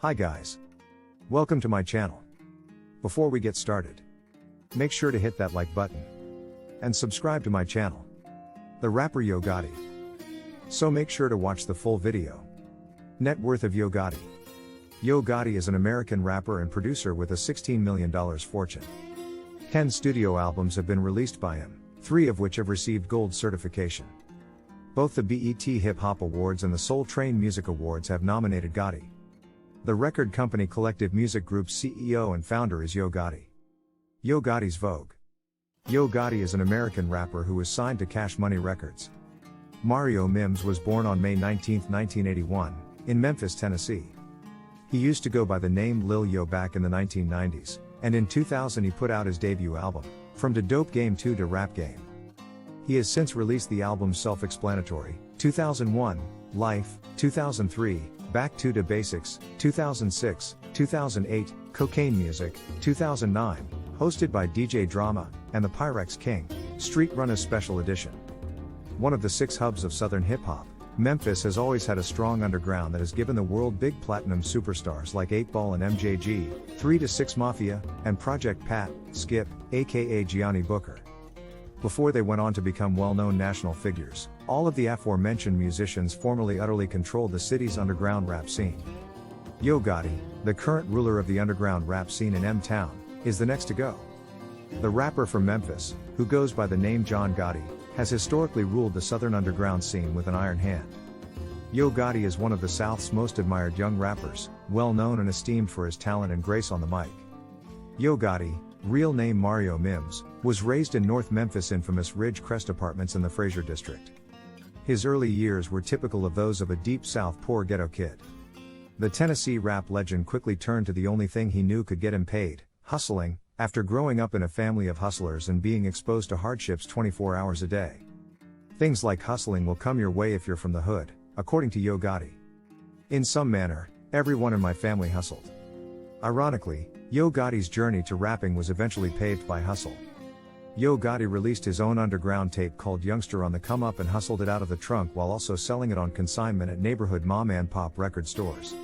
Hi guys. Welcome to my channel. Before we get started, make sure to hit that like button and subscribe to my channel. The rapper Yo Gotti. So make sure to watch the full video. Net worth of Yo Gotti. Yo Gotti is an American rapper and producer with a $16 million fortune. 10 studio albums have been released by him, 3 of which have received gold certification. Both the BET Hip Hop Awards and the Soul Train Music Awards have nominated Gotti. The record company Collective Music Group's CEO and founder is Yo Gotti. Yo Gotti's Vogue. Yo Gotti is an American rapper who is signed to Cash Money Records. Mario Mims was born on May 19, 1981, in Memphis, Tennessee. He used to go by the name Lil Yo back in the 1990s, and in 2000 he put out his debut album, From Da Dope Game to Da Rap Game. He has since released the albums Self-Explanatory, 2001, Life, 2003, Back to Da Basics, 2006, 2008, Cocaine Music, 2009, hosted by DJ Drama, and the Pyrex King, Street Runners Special Edition. One of the 6 hubs of Southern hip-hop, Memphis has always had a strong underground that has given the world big platinum superstars like 8 Ball and MJG, 3 6 Mafia, and Project Pat, Skip, aka Gianni Booker. Before they went on to become well-known national figures, all of the aforementioned musicians formerly utterly controlled the city's underground rap scene. Yo Gotti, the current ruler of the underground rap scene in M-Town, is the next to go. The rapper from Memphis, who goes by the name John Gotti, has historically ruled the southern underground scene with an iron hand. Yo Gotti is one of the South's most admired young rappers, well known and esteemed for his talent and grace on the mic. Yo Gotti, real name Mario Mims, was raised in North Memphis' infamous Ridge Crest Apartments in the Fraser District. His early years were typical of those of a deep South poor ghetto kid. The Tennessee rap legend quickly turned to the only thing he knew could get him paid, hustling, after growing up in a family of hustlers and being exposed to hardships 24 hours a day. Things like hustling will come your way if you're from the hood, according to Yo Gotti. In some manner, everyone in my family hustled. Ironically, Yo Gotti's journey to rapping was eventually paved by hustle. Yo Gotti released his own underground tape called Youngster on the Come Up and hustled it out of the trunk while also selling it on consignment at neighborhood mom and pop record stores.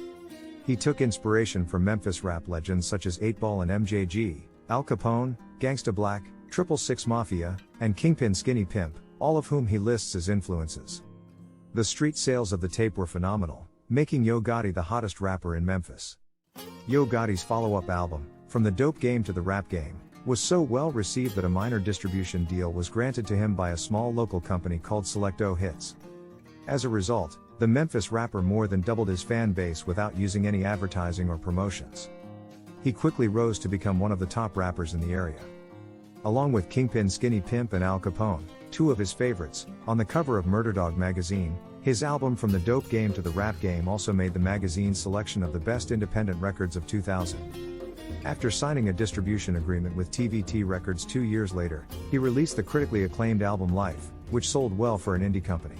He took inspiration from Memphis rap legends such as 8 Ball and MJG, Al Capone, Gangsta Black, 666 Mafia, and Kingpin Skinny Pimp, all of whom he lists as influences. The street sales of the tape were phenomenal, making Yo Gotti the hottest rapper in Memphis. Yo Gotti's follow-up album, From the Dope Game to the Rap Game, was so well received that a minor distribution deal was granted to him by a small local company called Selecto Hits. As a result, the Memphis rapper more than doubled his fan base without using any advertising or promotions. He quickly rose to become one of the top rappers in the area. Along with Kingpin Skinny Pimp and Al Capone, 2 of his favorites, on the cover of Murderdog magazine, his album From the Dope Game to the Rap Game also made the magazine's selection of the best independent records of 2000. After signing a distribution agreement with TVT Records 2 years later, he released the critically acclaimed album Life, which sold well for an indie company.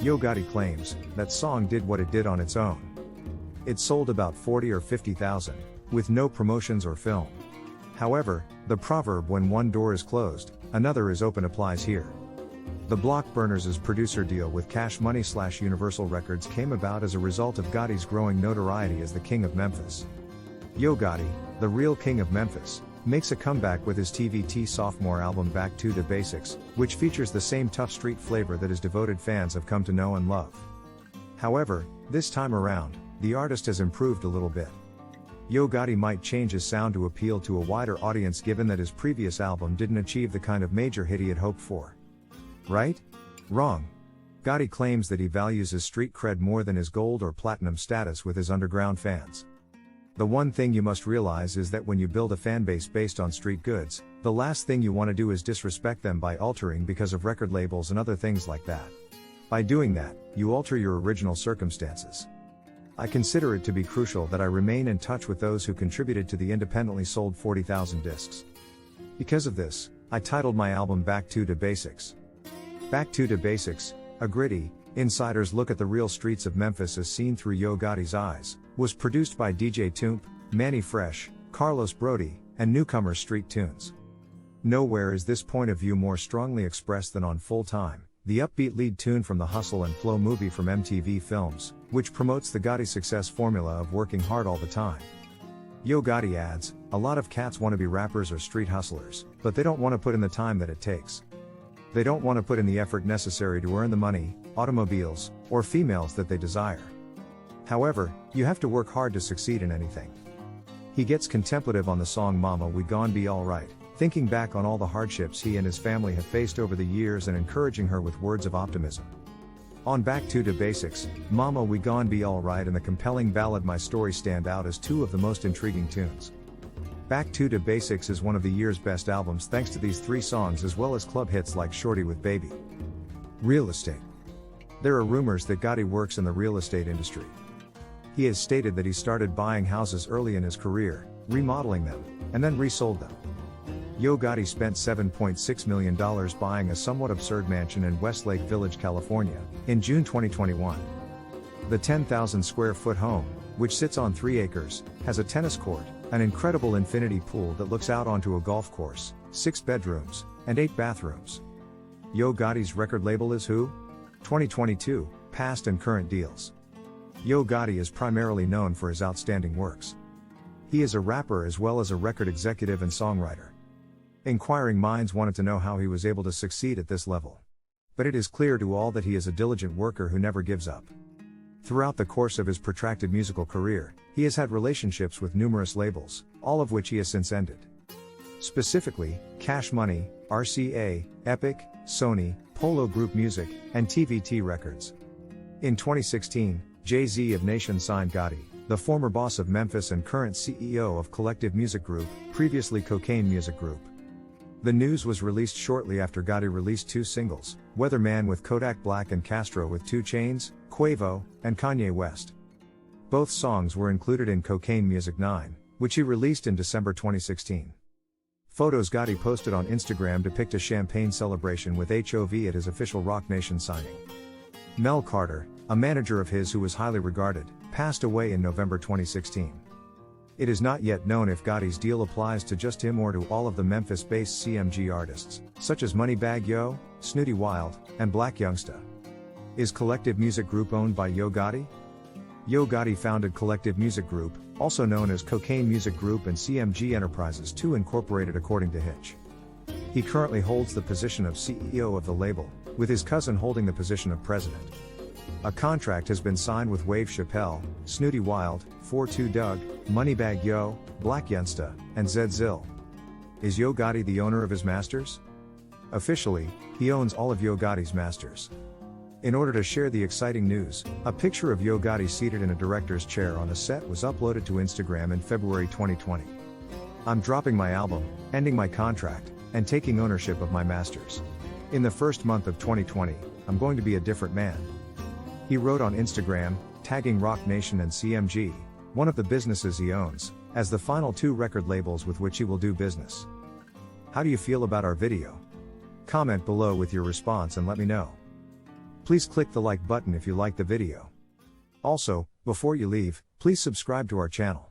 Yo Gotti claims that song did what it did on its own. It sold about 40 or 50,000, with no promotions or film. However, the proverb when one door is closed, another is open applies here. The Block Burners' producer deal with Cash Money / Universal Records came about as a result of Gotti's growing notoriety as the King of Memphis. Yo Gotti, the real King of Memphis, makes a comeback with his TVT sophomore album Back to Da Basics, which features the same tough street flavor that his devoted fans have come to know and love. However, this time around, the artist has improved a little bit. Yo Gotti might change his sound to appeal to a wider audience given that his previous album didn't achieve the kind of major hit he had hoped for. Right? Wrong. Gotti claims that he values his street cred more than his gold or platinum status with his underground fans. The one thing you must realize is that when you build a fanbase based on street goods, the last thing you want to do is disrespect them by altering because of record labels and other things like that. By doing that, you alter your original circumstances. I consider it to be crucial that I remain in touch with those who contributed to the independently sold 40,000 discs. Because of this, I titled my album Back to Da Basics. Back to Da Basics, a gritty, insider's look at the real streets of Memphis as seen through Yo Gotti's eyes, was produced by DJ Toomp, Manny Fresh, Carlos Brody, and newcomer Street Tunes. Nowhere is this point of view more strongly expressed than on Full Time, the upbeat lead tune from the Hustle and Flow movie from MTV Films, which promotes the Gotti success formula of working hard all the time. Yo Gotti adds, "A lot of cats want to be rappers or street hustlers, but they don't want to put in the time that it takes. They don't want to put in the effort necessary to earn the money, automobiles, or females that they desire. However, you have to work hard to succeed in anything." He gets contemplative on the song Mama We Gon' Be Alright, thinking back on all the hardships he and his family have faced over the years and encouraging her with words of optimism. On Back to Basics, Mama We Gon' Be Alright and the compelling ballad My Story stand out as two of the most intriguing tunes. Back to Basics is one of the year's best albums thanks to these three songs as well as club hits like Shorty with Baby. Real estate. There are rumors that Gotti works in the real estate industry. He has stated that he started buying houses early in his career, remodeling them, and then resold them. Yo Gotti spent $7.6 million buying a somewhat absurd mansion in Westlake Village, California, in June 2021. The 10,000 square foot home, which sits on 3 acres, has a tennis court, an incredible infinity pool that looks out onto a golf course, 6 bedrooms, and 8 bathrooms. Yo Gotti's record label is who? 2022, Past and Current Deals. Yo Gotti is primarily known for his outstanding works. He is a rapper as well as a record executive and songwriter. Inquiring minds wanted to know how he was able to succeed at this level. But it is clear to all that he is a diligent worker who never gives up. Throughout the course of his protracted musical career, he has had relationships with numerous labels, all of which he has since ended. Specifically, Cash Money, RCA, Epic, Sony, Polo Group Music, and TVT Records. In 2016, Jay-Z of Nation signed Gotti, the former boss of Memphis and current CEO of Collective Music Group, previously Cocaine Music Group. The news was released shortly after Gotti released 2 singles, Weatherman with Kodak Black and Castro with 2 Chainz, Quavo, and Kanye West. Both songs were included in Cocaine Music 9, which he released in December 2016. Photos Gotti posted on Instagram depict a champagne celebration with HOV at his official Roc Nation signing. Mel Carter, a manager of his who was highly regarded, passed away in November 2016. It is not yet known if Gotti's deal applies to just him or to all of the Memphis-based CMG artists, such as Moneybagg Yo, Snooty Wild, and Black Youngsta. Is Collective Music Group owned by Yo Gotti? Yo Gotti founded Collective Music Group, also known as Cocaine Music Group and CMG Enterprises II Incorporated according to Hitch. He currently holds the position of CEO of the label, with his cousin holding the position of president. A contract has been signed with Wave Chappelle, Snooty Wild, 42 Doug, Moneybagg Yo, Black Youngsta, and Zed Zill. Is Yo Gotti the owner of his masters? Officially, he owns all of Yo Gotti's masters. In order to share the exciting news, a picture of Yo Gotti seated in a director's chair on a set was uploaded to Instagram in February 2020. "I'm dropping my album, ending my contract, and taking ownership of my masters. In the first month of 2020, I'm going to be a different man." He wrote on Instagram, tagging Roc Nation and CMG, one of the businesses he owns, as the final 2 record labels with which he will do business. How do you feel about our video? Comment below with your response and let me know. Please click the like button if you liked the video. Also, before you leave, please subscribe to our channel.